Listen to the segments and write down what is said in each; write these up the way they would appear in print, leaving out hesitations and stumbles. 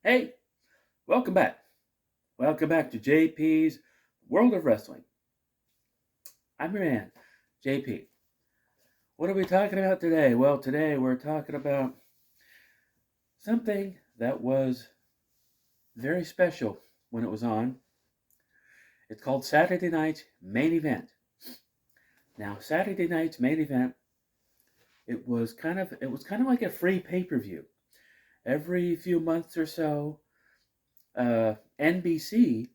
Hey, welcome back. Welcome back to J.P.s World of Wrestling. I'm your man, J.P. What are we talking about today? Well, today we're talking about something that was very special when it was on. It's called Saturday Night's Main Event. Now, Saturday Night's Main Event, it was kind of like a free pay-per-view. Every few months or so, NBC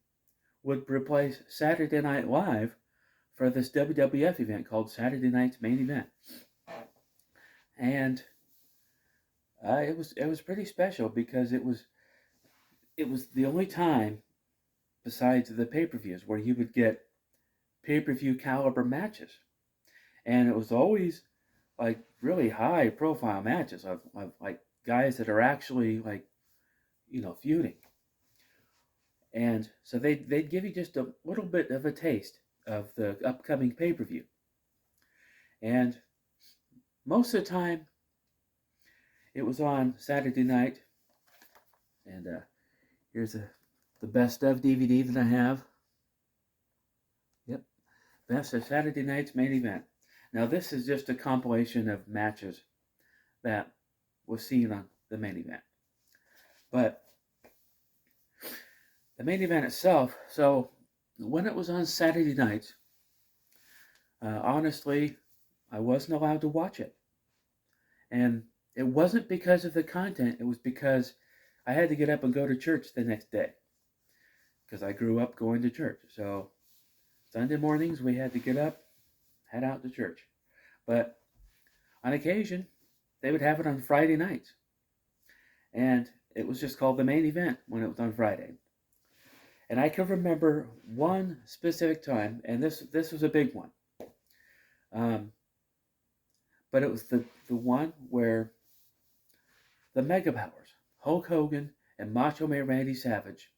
would replace Saturday Night Live for this WWF event called Saturday Night's Main Event, and it was pretty special because it was the only time besides the pay per views where you would get pay per view caliber matches, and it was always like really high profile matches of like guys that are actually like feuding, and so they'd give you just a little bit of a taste of the upcoming pay per view, and most of the time it was on Saturday night, and here's the best of DVD that I have. Yep, best of Saturday night's main event. Now this is just a compilation of matches that was seen on the main event, but the main event itself. So when it was on Saturday nights, honestly, I wasn't allowed to watch it, and it wasn't because of the content. It was because I had to get up and go to church the next day because I grew up going to church. So Sunday mornings we had to get up, head out to church. But on occasion, they would have it on Friday nights. And it was just called the main event when it was on Friday. And I can remember one specific time, and this was a big one. Um, but it was the one where the Mega Powers, Hulk Hogan and Macho Man Randy Savage,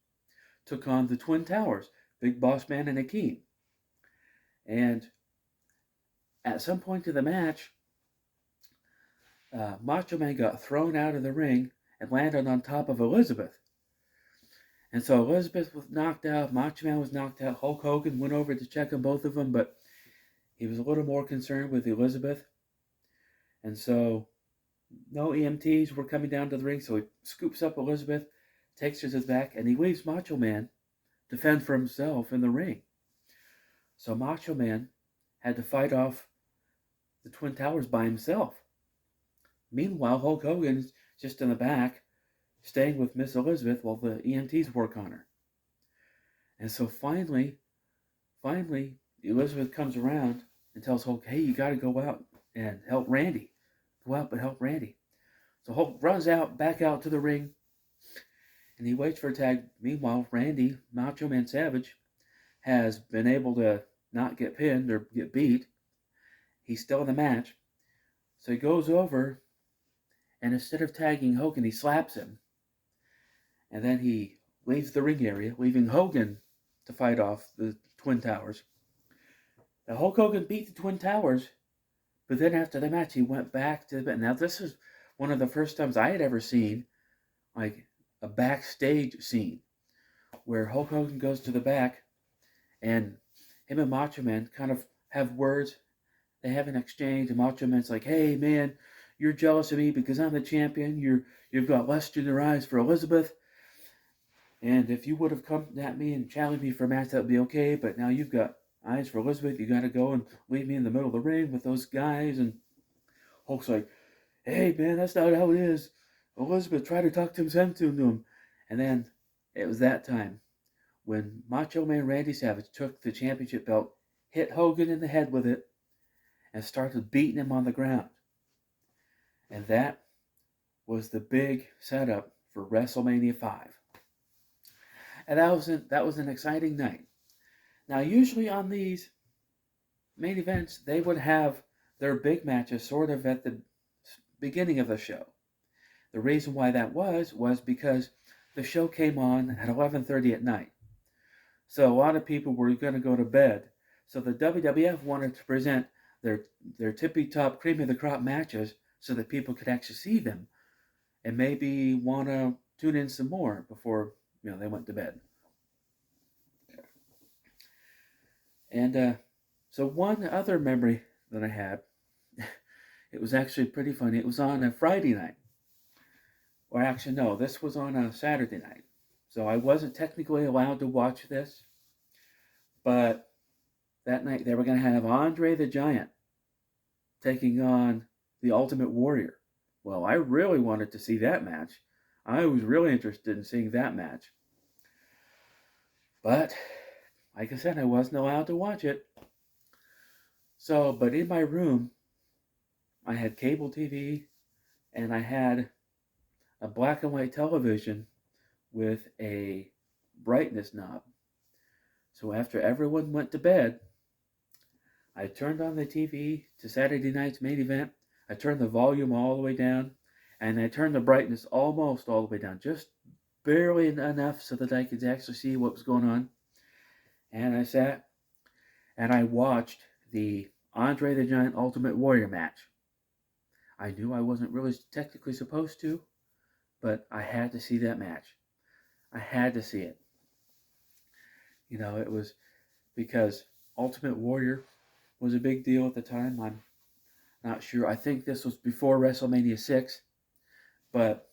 took on the Twin Towers, Big Boss Man and Akeem. And at some point in the match, Macho Man got thrown out of the ring and landed on top of Elizabeth. And so Elizabeth was knocked out, Macho Man was knocked out, Hulk Hogan went over to check on both of them, but he was a little more concerned with Elizabeth. And so no EMTs were coming down to the ring, so he scoops up Elizabeth, takes her to the back, and he leaves Macho Man to fend for himself in the ring. So Macho Man had to fight off the Twin Towers by himself. Meanwhile, Hulk Hogan's just in the back, staying with Miss Elizabeth while the EMTs work on her. And so finally, Elizabeth comes around and tells Hulk, hey, you got to go out and help Randy. Go out and help Randy. So Hulk runs back out to the ring, and he waits for a tag. Meanwhile, Randy, Macho Man Savage, has been able to not get pinned or get beat. He's still in the match. So he goes over, and instead of tagging Hogan, he slaps him. And then he leaves the ring area, leaving Hogan to fight off the Twin Towers. Now, Hulk Hogan beat the Twin Towers, but then after the match, he went back to the... Now, this is one of the first times I had ever seen, like, a backstage scene where Hulk Hogan goes to the back, and him and Macho Man kind of have words. They have an exchange, and Macho Man's like, hey, man, you're jealous of me because I'm the champion. You've got lust in your eyes for Elizabeth. And if you would have come at me and challenged me for a match, that would be okay. But now you've got eyes for Elizabeth. You got to go and leave me in the middle of the ring with those guys. And Hulk's like, hey, man, that's not how it is. Elizabeth, try to talk sense to him. And then it was that time when Macho Man Randy Savage took the championship belt, hit Hogan in the head with it, and started beating him on the ground. And that was the big setup for WrestleMania 5. And that was an exciting night. Now, usually on these main events, they would have their big matches sort of at the beginning of the show. The reason why that was because the show came on at 11:30 at night. So a lot of people were going to go to bed. So the WWF wanted to present their tippy top cream of the crop matches so that people could actually see them and maybe want to tune in some more before they went to bed. And so one other memory that I had, it was actually pretty funny. It was on a Friday night. Or actually, no, this was on a Saturday night. So I wasn't technically allowed to watch this, but that night they were going to have Andre the Giant taking on the Ultimate Warrior. Well, I really wanted to see that match. I was really interested in seeing that match. But, like I said, I wasn't allowed to watch it. So, but in my room, I had cable TV and I had a black and white television with a brightness knob. So after everyone went to bed, I turned on the TV to Saturday night's main event. I turned the volume all the way down, and I turned the brightness almost all the way down, just barely enough so that I could actually see what was going on. And I sat and I watched the Andre the Giant Ultimate Warrior match. I knew I wasn't really technically supposed to, but I had to see that match. I had to see it. It was because Ultimate Warrior was a big deal at the time. I'm not sure. I think this was before WrestleMania 6, but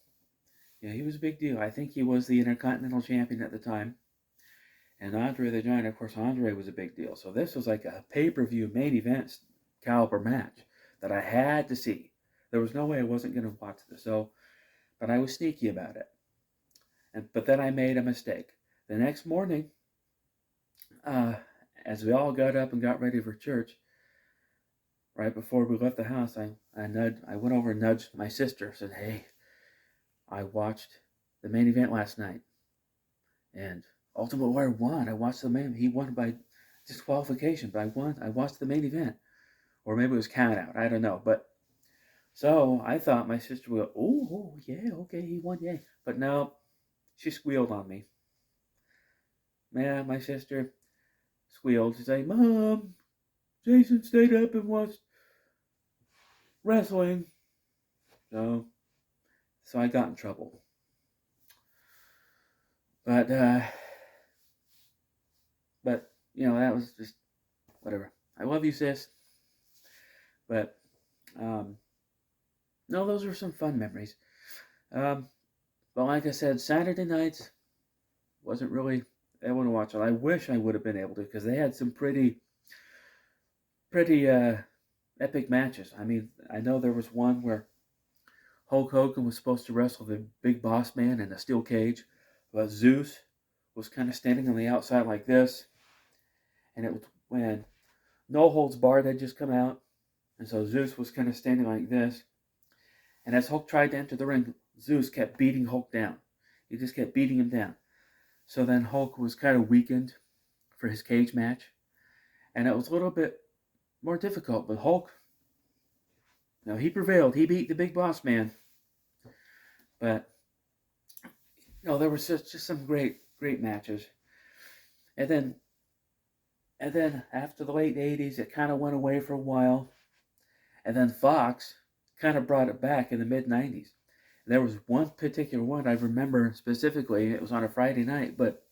he was a big deal. I think he was the Intercontinental Champion at the time. And Andre the Giant, of course, Andre was a big deal. So this was like a pay-per-view main event caliber match that I had to see. There was no way I wasn't going to watch this. But I was sneaky about it. But then I made a mistake. The next morning, as we all got up and got ready for church, right before we left the house, I went over and nudged my sister. Said, "Hey, I watched the main event last night, and Ultimate Warrior won. I watched the main. He won by disqualification, but I won. I watched the main event, or maybe it was count out. I don't know. But so I thought my sister would go, oh yeah, okay, he won, yay. But no, she squealed on me. Yeah, my sister squealed. She's like, Mom, Jason stayed up and watched wrestling. So I got in trouble. But that was just whatever. I love you, sis. But no, those were some fun memories. But like I said, Saturday nights wasn't really able to watch it. I wish I would have been able to, because they had some pretty epic matches. I mean, I know there was one where Hulk Hogan was supposed to wrestle the Big Boss Man in a steel cage, but Zeus was kind of standing on the outside like this, and it was when No Holds Barred had just come out, and so Zeus was kind of standing like this, and as Hulk tried to enter the ring, Zeus kept beating Hulk down. He just kept beating him down. So then Hulk was kind of weakened for his cage match, and it was a little bit more difficult, but Hulk, he prevailed. He beat the Big Boss Man. But there was just some great matches. And then after the late 80s, it kind of went away for a while. And then Fox kind of brought it back in the mid 90s. There was one particular one I remember specifically. It was on a Friday night, but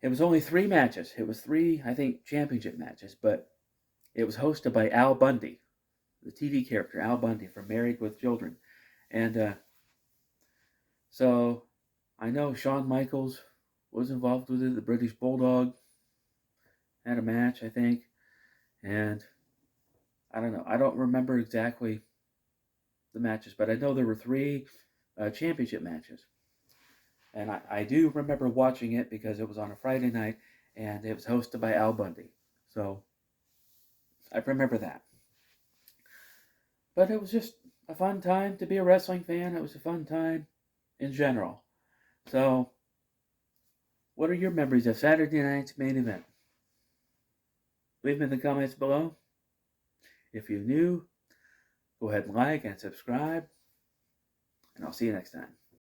it was only 3 matches. It was 3, I think, championship matches, but it was hosted by Al Bundy, the TV character Al Bundy from Married with Children. And so I know Shawn Michaels was involved with it. The British Bulldog had a match, I think. And I don't know. I don't remember exactly the matches, but I know there were 3 championship matches. And I do remember watching it because it was on a Friday night and it was hosted by Al Bundy. So I remember that. But it was just a fun time to be a wrestling fan. It was a fun time in general. So, what are your memories of Saturday night's main event? Leave them in the comments below. If you're new, go ahead and like and subscribe. And I'll see you next time.